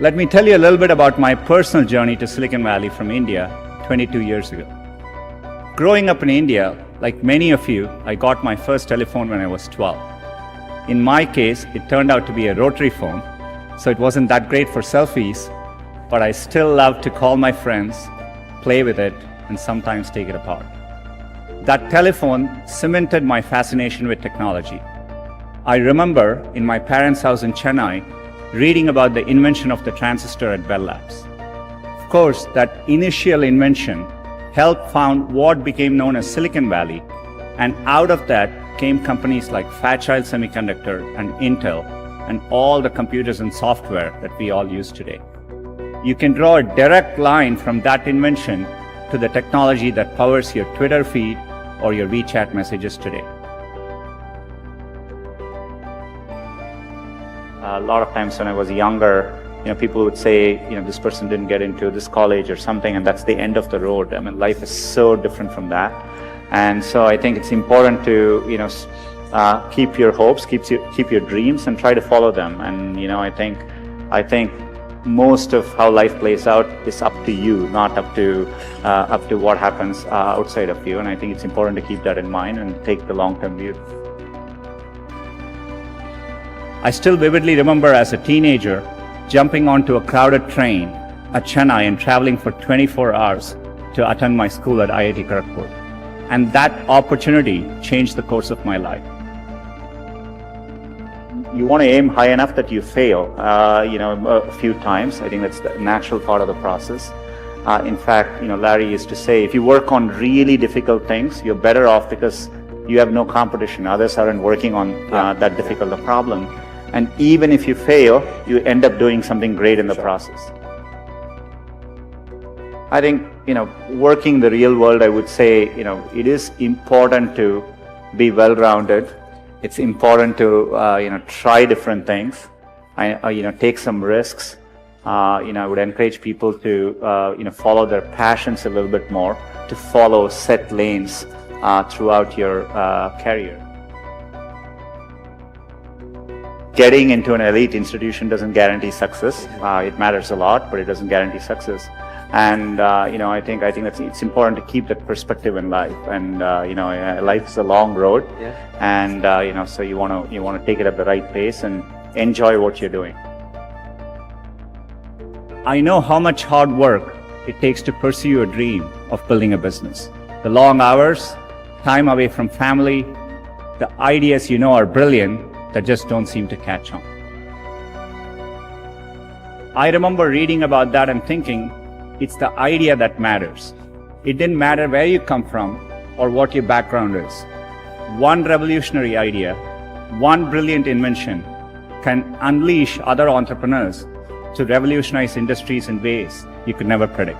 Let me tell you a little bit about my personal journey to Silicon Valley from India 22 years ago. Growing up in India, like many of you, I got my first telephone when I was 12. In my case, it turned out to be a rotary phone, so it wasn't that great for selfies, but I still loved to call my friends, play with it, and sometimes take it apart. That telephone cemented my fascination with technology. I remember in my parents' house in Chennai, reading about the invention of the transistor at Bell Labs. Of course, that initial invention helped found what became known as Silicon Valley, and out of that came companies like Fairchild Semiconductor and Intel, and all the computers and software that we all use today. You can draw a direct line from that invention to the technology that powers your Twitter feed or your WeChat messages today. A lot of times when I was younger, people would say, this person didn't get into this college or something, and that's the end of the road. I mean, life is so different from that. And so I think it's important to, keep your hopes, keep your dreams, and try to follow them. And, I think most of how life plays out is up to you, not up to what happens outside of you. And I think it's important to keep that in mind and take the long-term view. I still vividly remember as a teenager jumping onto a crowded train at Chennai and traveling for 24 hours to attend my school at IIT Kharagpur. And that opportunity changed the course of my life. You want to aim high enough that you fail, a few times. I think that's the natural part of the process. In fact, Larry used to say, if you work on really difficult things, you're better off because you have no competition. Others aren't working on that difficult a problem. And even if you fail, you end up doing something great in the process. I think, working the real world, I would say, it is important to be well-rounded. It's important to, try different things, take some risks. I would encourage people to, follow their passions a little bit more, to follow set lanes throughout your career. Getting into an elite institution doesn't guarantee success. It matters a lot, but it doesn't guarantee success. And I think it's important to keep that perspective in life. And life is a long road, and so you want to take it at the right pace and enjoy what you're doing. I know how much hard work it takes to pursue your dream of building a business. The long hours, time away from family, the ideas are brilliant that just don't seem to catch on. I remember reading about that and thinking, it's the idea that matters. It didn't matter where you come from or what your background is. One revolutionary idea, one brilliant invention can unleash other entrepreneurs to revolutionize industries in ways you could never predict.